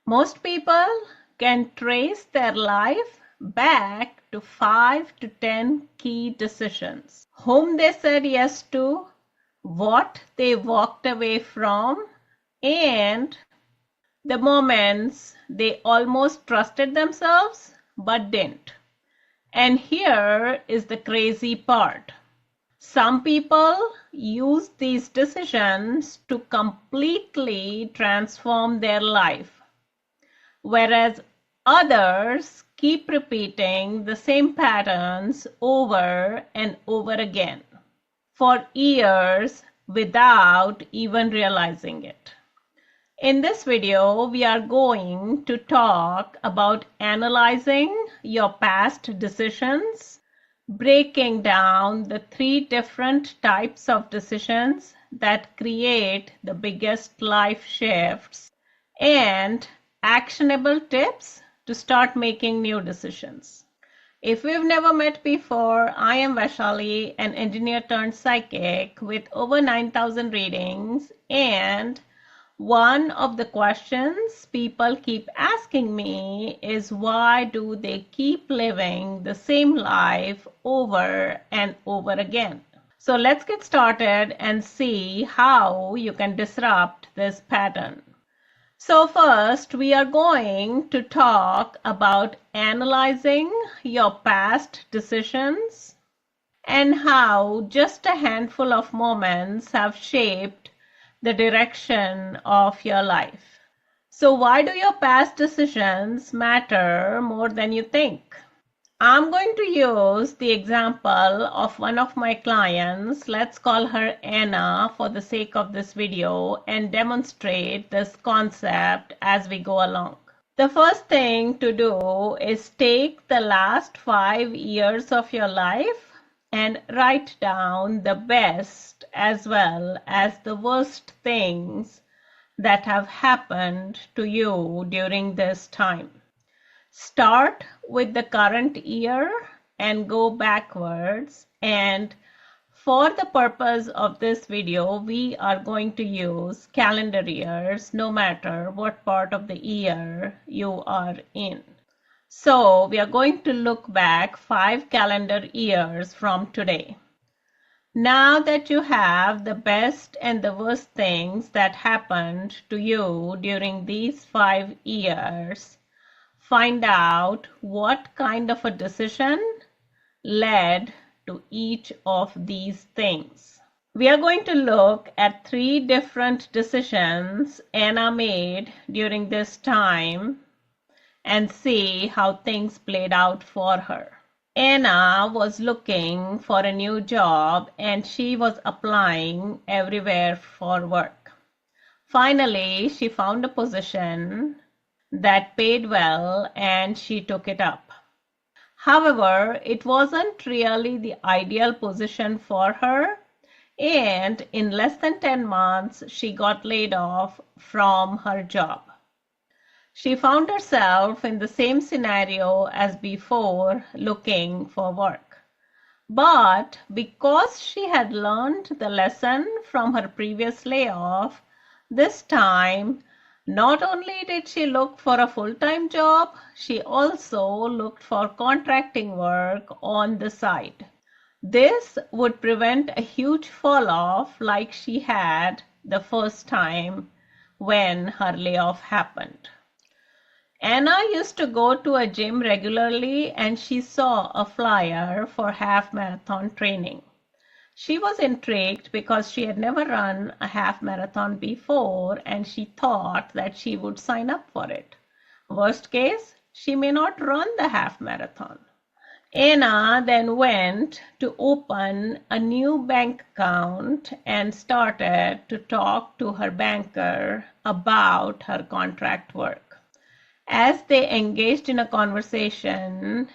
Most people can trace their life back to 5 to 10 key decisions. Whom they said yes to, what they walked away from, and the moments they almost trusted themselves but didn't. And here is the crazy part. Some people use these decisions to completely transform their life, whereas others keep repeating the same patterns over and over again for years without even realizing it. In this video, we are going to talk about analyzing your past decisions, breaking down the 3 different types of decisions that create the biggest life shifts, and actionable tips to start making new decisions. If we've never met before, I am Vaishali, an engineer turned psychic with over 9,000 readings, and one of the questions people keep asking me is why do they keep living the same life over and over again? So let's get started and see how you can disrupt this pattern. So first, we are going to talk about analyzing your past decisions and how just a handful of moments have shaped the direction of your life. So why do your past decisions matter more than you think? I'm going to use the example of one of my clients, let's call her Anna for the sake of this video, and demonstrate this concept as we go along. The first thing to do is take the last 5 years of your life and write down the best as well as the worst things that have happened to you during this time. Start with the current year and go backwards, and for the purpose of this video, we are going to use calendar years no matter what part of the year you are in. So we are going to look back 5 calendar years from today. Now that you have the best and the worst things that happened to you during these 5 years, find out what kind of a decision led to each of these things. We are going to look at 3 different decisions Anna made during this time and see how things played out for her. Anna was looking for a new job and she was applying everywhere for work. Finally, she found a position that paid well and she took it up. However, it wasn't really the ideal position for her, and in less than 10 months, she got laid off from her job. She found herself in the same scenario as before, looking for work. But because she had learned the lesson from her previous layoff, this time, not only did she look for a full-time job, she also looked for contracting work on the side. This would prevent a huge fall-off like she had the first time when her layoff happened. Anna used to go to a gym regularly and she saw a flyer for half marathon training. She was intrigued because she had never run a half marathon before and she thought that she would sign up for it. Worst case, she may not run the half marathon. Anna then went to open a new bank account and started to talk to her banker about her contract work. As they engaged in a conversation,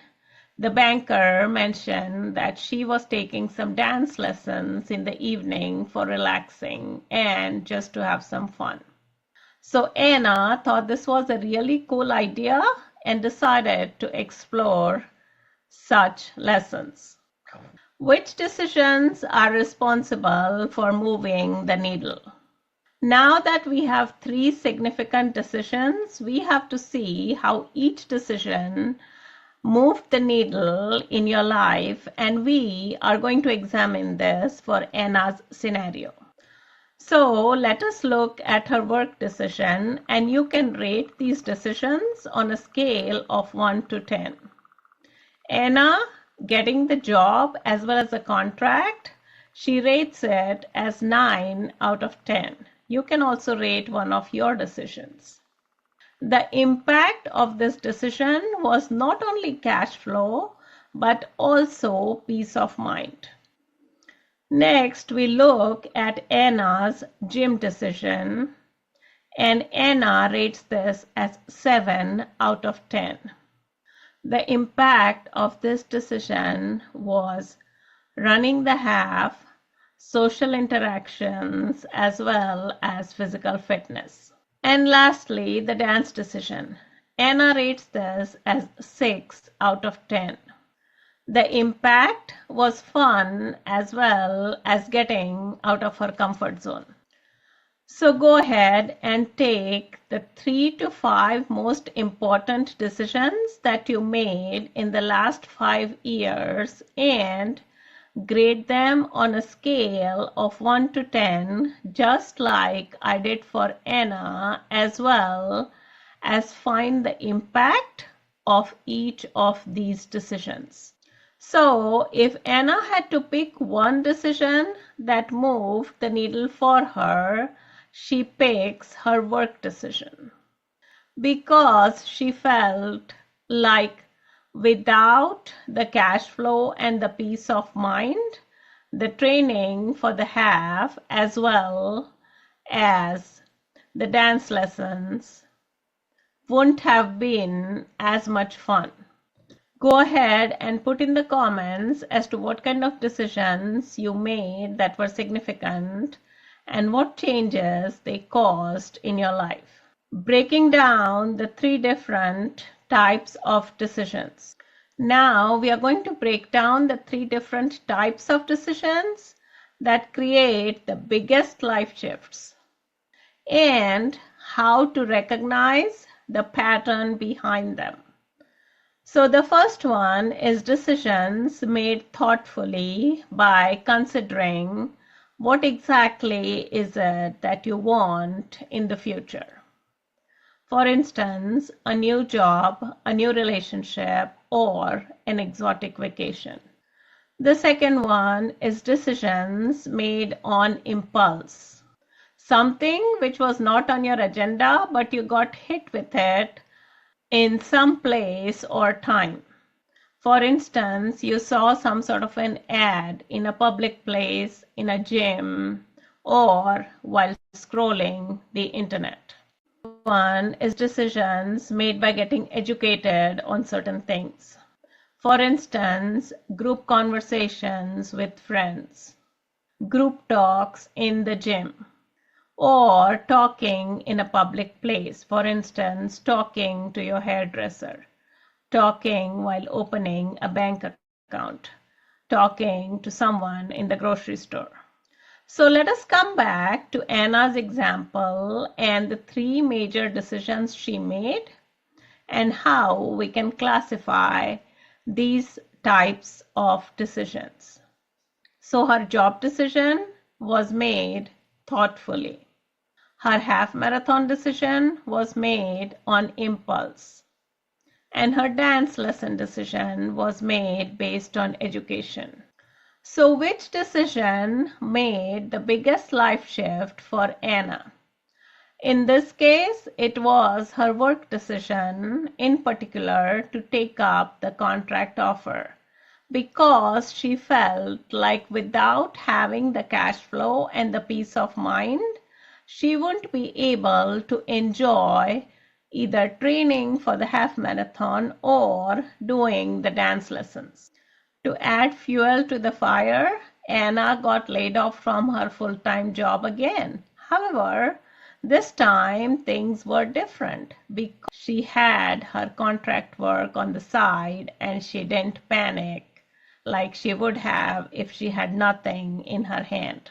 the banker mentioned that she was taking some dance lessons in the evening for relaxing and just to have some fun. So Anna thought this was a really cool idea and decided to explore such lessons. Which decisions are responsible for moving the needle? Now that we have three significant decisions, we have to see how each decision moved the needle in your life, and we are going to examine this for Anna's scenario. So let us look at her work decision, and you can rate these decisions on a scale of 1 to 10. Anna getting the job as well as the contract, she rates it as 9 out of 10. You can also rate one of your decisions. The impact of this decision was not only cash flow, but also peace of mind. Next, we look at Anna's gym decision, and Anna rates this as 7 out of 10. The impact of this decision was running the half, social interactions, as well as physical fitness. And lastly, the dance decision. Anna rates this as 6 out of 10. The impact was fun as well as getting out of her comfort zone. So go ahead and take the 3 to 5 most important decisions that you made in the last 5 years and grade them on a scale of 1 to 10, just like I did for Anna, as well as find the impact of each of these decisions. So if Anna had to pick one decision that moved the needle for her, she picks her work decision because she felt like without the cash flow and the peace of mind, the training for the half as well as the dance lessons wouldn't have been as much fun. Go ahead and put in the comments as to what kind of decisions you made that were significant and what changes they caused in your life. Breaking down the 3 different types of decisions. Now we are going to break down the 3 different types of decisions that create the biggest life shifts and how to recognize the pattern behind them. So the first one is decisions made thoughtfully by considering what exactly is it that you want in the future. For instance, a new job, a new relationship, or an exotic vacation. The second one is decisions made on impulse. Something which was not on your agenda, but you got hit with it in some place or time. For instance, you saw some sort of an ad in a public place, in a gym, or while scrolling the internet. One is decisions made by getting educated on certain things. For instance, group conversations with friends, group talks in the gym, or talking in a public place. For instance, talking to your hairdresser, talking while opening a bank account, talking to someone in the grocery store. So let us come back to Anna's example and the 3 major decisions she made and how we can classify these types of decisions. So her job decision was made thoughtfully. Her half marathon decision was made on impulse. And her dance lesson decision was made based on education. So which decision made the biggest life shift for Anna? In this case, it was her work decision, in particular, to take up the contract offer, because she felt like without having the cash flow and the peace of mind, she wouldn't be able to enjoy either training for the half marathon or doing the dance lessons. To add fuel to the fire, Anna got laid off from her full-time job again. However, this time things were different because she had her contract work on the side and she didn't panic like she would have if she had nothing in her hand.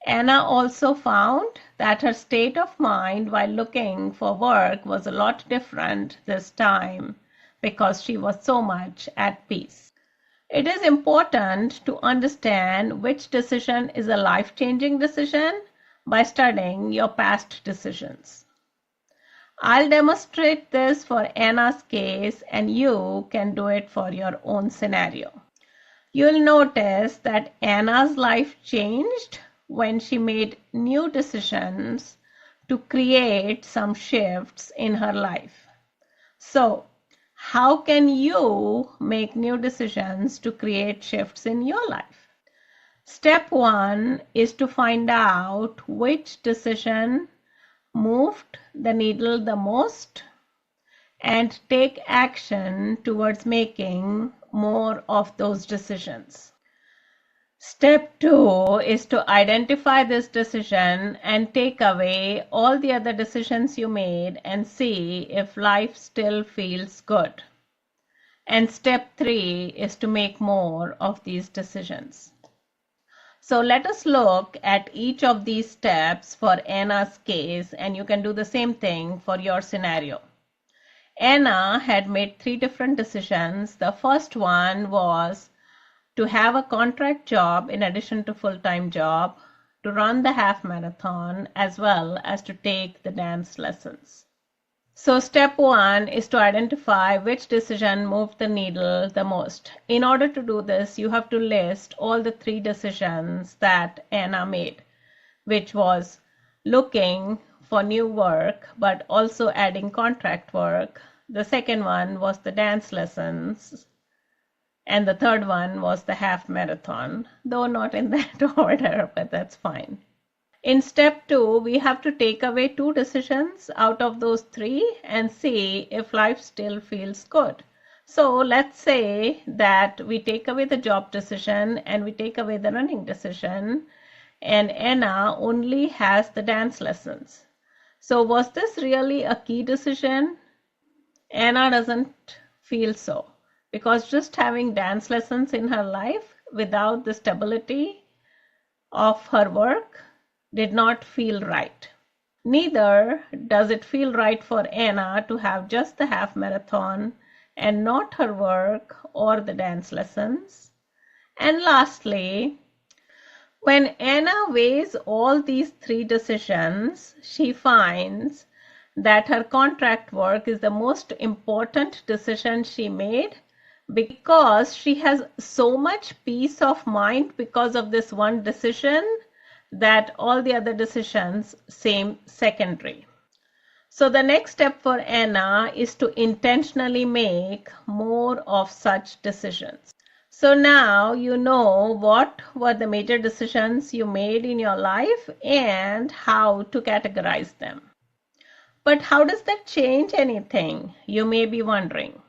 Anna also found that her state of mind while looking for work was a lot different this time because she was so much at peace. It is important to understand which decision is a life-changing decision by studying your past decisions. I'll demonstrate this for Anna's case, and you can do it for your own scenario. You'll notice that Anna's life changed when she made new decisions to create some shifts in her life. So, how can you make new decisions to create shifts in your life? Step 1 is to find out which decision moved the needle the most and take action towards making more of those decisions. Step 2 is to identify this decision and take away all the other decisions you made and see if life still feels good. And step 3 is to make more of these decisions. So let us look at each of these steps for Anna's case, and you can do the same thing for your scenario. Anna had made 3 different decisions. The first one was to have a contract job in addition to full-time job, to run the half marathon, as well as to take the dance lessons. So step 1 is to identify which decision moved the needle the most. In order to do this, you have to list all the 3 decisions that Anna made, which was looking for new work, but also adding contract work. The second one was the dance lessons. And the third one was the half marathon, though not in that order, but that's fine. In step 2, we have to take away 2 decisions out of those 3 and see if life still feels good. So let's say that we take away the job decision and we take away the running decision, and Anna only has the dance lessons. So was this really a key decision? Anna doesn't feel so, because just having dance lessons in her life without the stability of her work did not feel right. Neither does it feel right for Anna to have just the half marathon and not her work or the dance lessons. And lastly, when Anna weighs all these 3 decisions, she finds that her contract work is the most important decision she made because she has so much peace of mind because of this one decision that all the other decisions seem secondary. So the next step for Anna is to intentionally make more of such decisions. So now you know what were the major decisions you made in your life and how to categorize them. But how does that change anything? You may be wondering.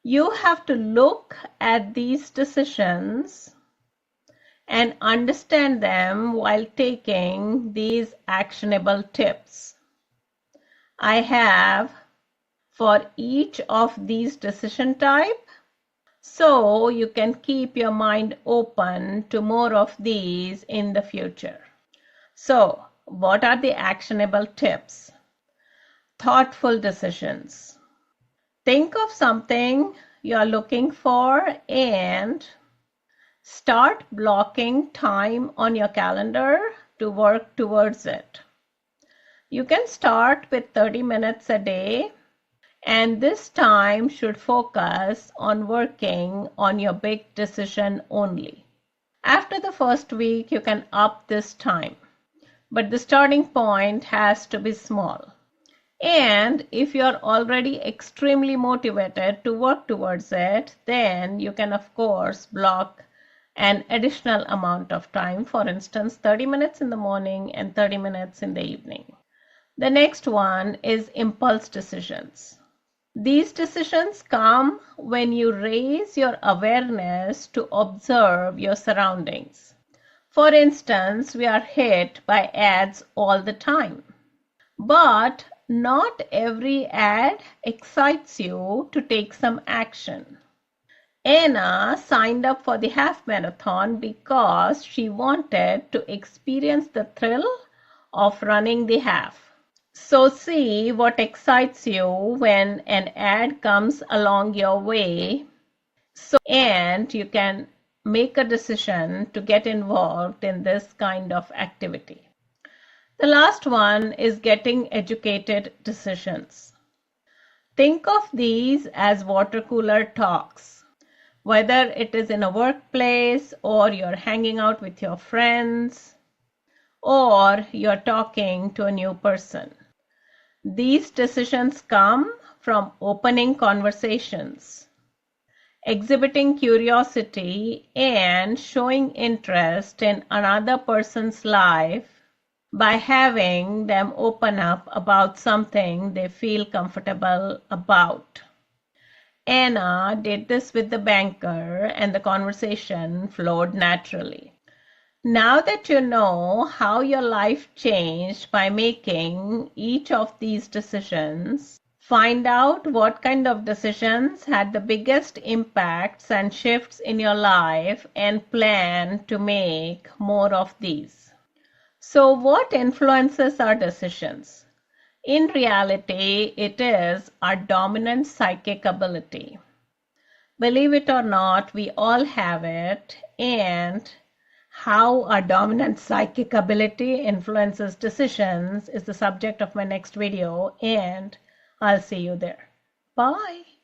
You have to look at these decisions and understand them while taking these actionable tips. I have for each of these decision type, so you can keep your mind open to more of these in the future. So, what are the actionable tips? Thoughtful decisions. Think of something you are looking for and start blocking time on your calendar to work towards it. You can start with 30 minutes a day, and this time should focus on working on your big decision only. After the first week, you can up this time, but the starting point has to be small. And if you're already extremely motivated to work towards it, then you can, of course, block an additional amount of time, for instance, 30 minutes in the morning and 30 minutes in the evening. The next one is impulse decisions. These decisions come when you raise your awareness to observe your surroundings. For instance, we are hit by ads all the time. But not every ad excites you to take some action. Anna signed up for the half marathon because she wanted to experience the thrill of running the half. So see what excites you when an ad comes along your way, and you can make a decision to get involved in this kind of activity. The last one is getting educated decisions. Think of these as water cooler talks. Whether it is in a workplace or you're hanging out with your friends or you're talking to a new person. These decisions come from opening conversations, exhibiting curiosity, and showing interest in another person's life by having them open up about something they feel comfortable about. Anna did this with the banker, and the conversation flowed naturally. Now that you know how your life changed by making each of these decisions, find out what kind of decisions had the biggest impacts and shifts in your life and plan to make more of these. So, what influences our decisions? In reality, it is our dominant psychic ability. Believe it or not, we all have it, and how our dominant psychic ability influences decisions is the subject of my next video, and I'll see you there. Bye.